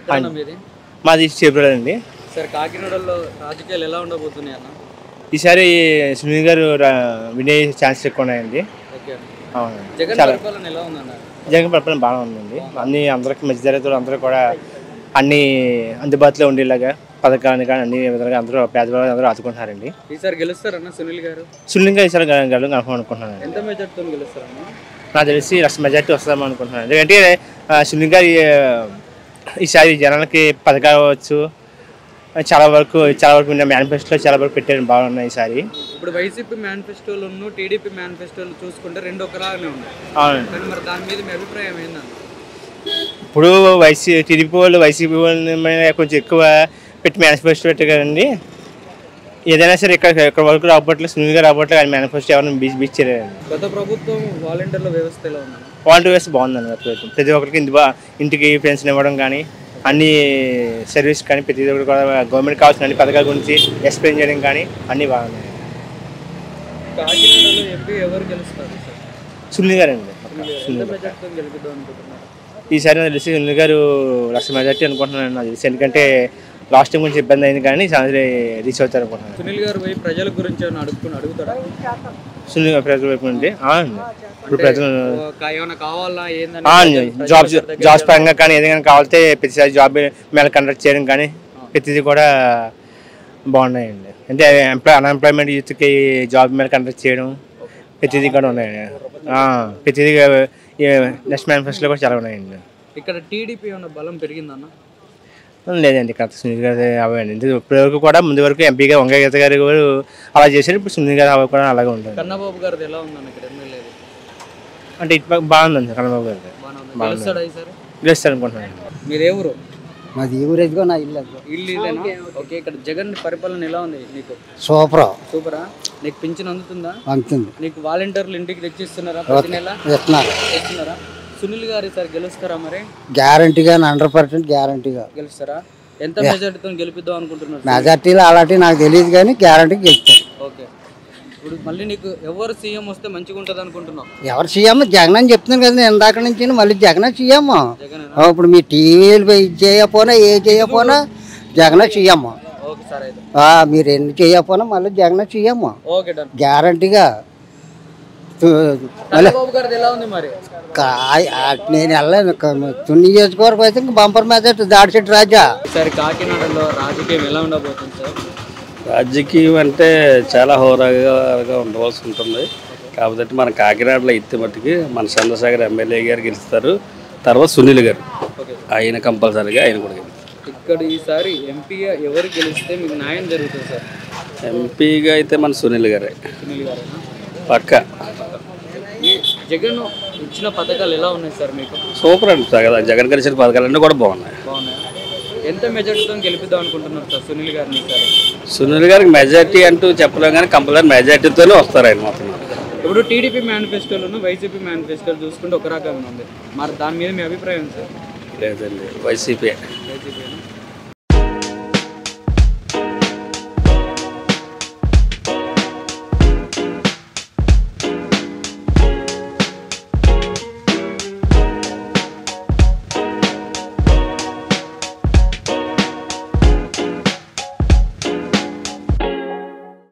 ఎక్కడన్నా మీది? మాది చేపలండి. సార్ కాకినాడలో రాజకీయాలు ఎలా ఉండబోతున్నాయి అన్న? ఈసారి సునీల్ గారు వినే ఛాన్స్ ఎక్కువ ఉన్నాయండి. ఓకే. అవునండి. జగన్ చాలా పరిపాలన ఎలా ఉందన్న? జగన్ పరిపాలన బాగా ఉందండి. అన్ని అందరికి మధ్యతరగతులు అందరూ కూడా అన్ని అందుబాటులో ఉండేలాగా పథకాన్ని కానీ అన్ని విధాలుగా అందరూ పేదవాళ్ళు అందరూ ఆదుకుంటున్నారండి. ఈసారి గెలుస్తారన్న సునీల్ గారు? సునీల్ గారు ఈసారి కనుక అనుకుంటున్నాను. ఎంత మెజార్టీతో గెలుస్తారన్న? నాకు తెలిసి 1,00,000 మెజార్టీ వస్తామని అనుకుంటున్నాను. ఎందుకంటే సునీల్ గారు ఈసారి జనాలకి పథకాలు అవ్వచ్చు చాలా వరకు మేనిఫెస్టోలో చాలా వరకు పెట్టారు, బాగున్నాయి ఈసారి. ఇప్పుడు వైసీపీ మేనిఫెస్టోలు టీడీపీ మేనిఫెస్టోలు చూసుకుంటే రెండు ఒకలాగానే ఉన్నాయి. అవునండి. కానీ మరి దాని మీద మీ అభిప్రాయం ఏందన్న? ఇప్పుడు టీడీపీ వాళ్ళు వైసీపీ వాళ్ళ మీద కొంచెం ఎక్కువ పెట్టి మేనిఫెస్టో పెట్టారు కదండి. ఏదైనా సరే ఇక్కడ వరకు రాబట్టలేదు, సునీల్ గారు రాబట్టలేదు, ఆయన మేనిఫెస్టో ఎవరైనా బీచ్ చేయలేదండి. గత ప్రభుత్వం వాలంటీర్ల వ్యవస్థ ఎలా ఉందండి? వాలంటీర్ వ్యవస్థ బాగుందండి. ప్రతి ఒక్కరికి ఇంటికి పెన్షన్ ఇవ్వడం కానీ అన్ని సర్వీస్ కానీ ప్రతి ఒక్కరు కూడా గవర్నమెంట్ కావాల్సిన అన్ని పథకాల గురించి ఎక్స్ప్లెయిన్ చేయడం కానీ అన్నీ బాగున్నాయి. కాకినాడలో ఎంపీ ఎవరు గెలుస్తారు సార్? సునీల్ గారు అండి. ఈసారి నాకు తెలిసి సునీల్ గారు 1,00,000 మెజార్టీ అనుకుంటున్నాను నాకు తెలిసి. ఎందుకంటే లాస్ట్ టైం కొంచెం ఇబ్బంది అయింది కానీ రీచ్ అవుతారు అనుకుంటున్నాను. సునీల్ గారు పోయి ప్రజల గురించి అడుగుతారా? సునీల్ గారు ప్రజల వైపు నుండి ఇప్పుడు ప్రజలు ఏమైనా కావాలా ఏంటంటే జాబ్స్ పరంగా కానీ ఏదైనా కావాలితే ప్రతిసారి జాబ్ మేళ కండక్ట్ చేయడం కానీ ప్రతిదీ కూడా బాగున్నాయండి. అంటే అన్ఎంప్లాయ్మెంట్ యూత్కి జాబ్ మేళ కండక్ట్ చేయడం ప్రతిదీ కూడా ఉన్నాయండి. ప్రతిదీ నెక్స్ట్ మేనిఫెస్టోలో కూడా చాలా ఉన్నాయండి. ఇక్కడ టీడీపీ ఏమైనా బలం పెరిగిందన్న? లేదండి. కరెక్ట్ సునీల్ గారు అవ్వండి. ఇప్పటివరకు కూడా ముందు వరకు ఎంపీగా వంగ గీత గారు అలా చేశారు. ఇప్పుడు సునీల్ గారు అవ్వ కూడా అలాగే ఉంటుంది. కన్నబాబు గారిది ఎలా ఉందన్న ఇక్కడ ఎమ్మెల్యే? అంటే ఇటు బాగుందండి. కన్నబాబు గారు గెలుస్తారు అనుకుంటున్నాను. మీరు ఎవరు? మాది ఊరు ఎదుగో నా ఇల్లు ఇదేనా? ఓకే. ఇక్కడ జగన్ పరిపాలన ఎలా ఉంది నీకు? సూపరా? నీకు పింఛన్ అందుతుందా? అందుతుంది. నీకు వాలంటీర్లు ఇంటికి తెచ్చిస్తున్నారా ప్రతి నెల? ఇస్తున్నారా? సునీల్ గారు ఈసారి గెలుస్తారా మరి? గ్యారంటీగా 100% గ్యారంటీగా గెలుస్తారా? ఎంత మెజార్టీతో గెలిపిద్దాం అనుకుంటున్నారు? మెజార్టీలో అలాంటి నాకు తెలియదు కానీ గ్యారంటీ గెలుస్తారు. ఓకే. ఇప్పుడు మళ్ళీ నీకు ఎవరు సీఎం వస్తే మంచిగా ఉంటుంది అనుకుంటున్నావు? ఎవరు సీఎం? జగన్ అని చెప్తున్నాను కదా నేను ఇందాక నుంచి. మళ్ళీ జగన్ సీఎం. ఇప్పుడు మీ టీవీలు చేయకపోయినా ఏ చేయకపోయినా జగన్ సీఎం. మీరు ఎన్ని చేయకపోయినా మళ్ళీ జగన్ సీఎం గ్యారంటీగా. నేను వెళ్ళాను తున్ని చేసుకోవడం అయితే ఇంక బంపర్ మెజార్టీ దాడిచెట్టు రాజా. ఈసారి కాకినాడలో రాజకీయం ఎలా ఉండబోతుంది సార్? రాజకీయం అంటే చాలా హోరాగా ఉండవలసి ఉంటుంది. కాకపోతే మన కాకినాడలో ఇత్తే మట్టుకి మన చంద్రశేఖర్ ఎమ్మెల్యే గారు గెలుస్తారు. తర్వాత సునీల్ గారు ఆయన కంపల్సరీగా ఆయన కూడా గెలుస్తారు. ఇక్కడ ఈసారి ఎంపీగా ఎవరు గెలిస్తే మీకు న్యాయం జరుగుతుంది సార్? ఎంపీగా అయితే మన సునీల్ గారే పక్క. జగన్ ఇచ్చిన పథకాలు ఎలా ఉన్నాయి సార్ మీకు? సూపర్ అండి. జగన్ గారు ఇచ్చిన పథకాలన్నీ కూడా బాగున్నాయి. ఎంత మెజార్టీతో గెలిపిద్దాం అనుకుంటున్నారు సార్ సునీల్ గారిని? సునీల్ గారికి మెజార్టీ అంటూ చెప్పలేం కానీ కంపల్సరీ మెజార్టీతోనే వస్తారు ఆయన మొత్తం. ఇప్పుడు టీడీపీ మేనిఫెస్టోలను వైసీపీ మేనిఫెస్టోలు చూసుకుంటే ఒక రకంగా ఉంది. మరి దాని మీద మీ అభిప్రాయం సార్? లేదండి, వైసీపీ.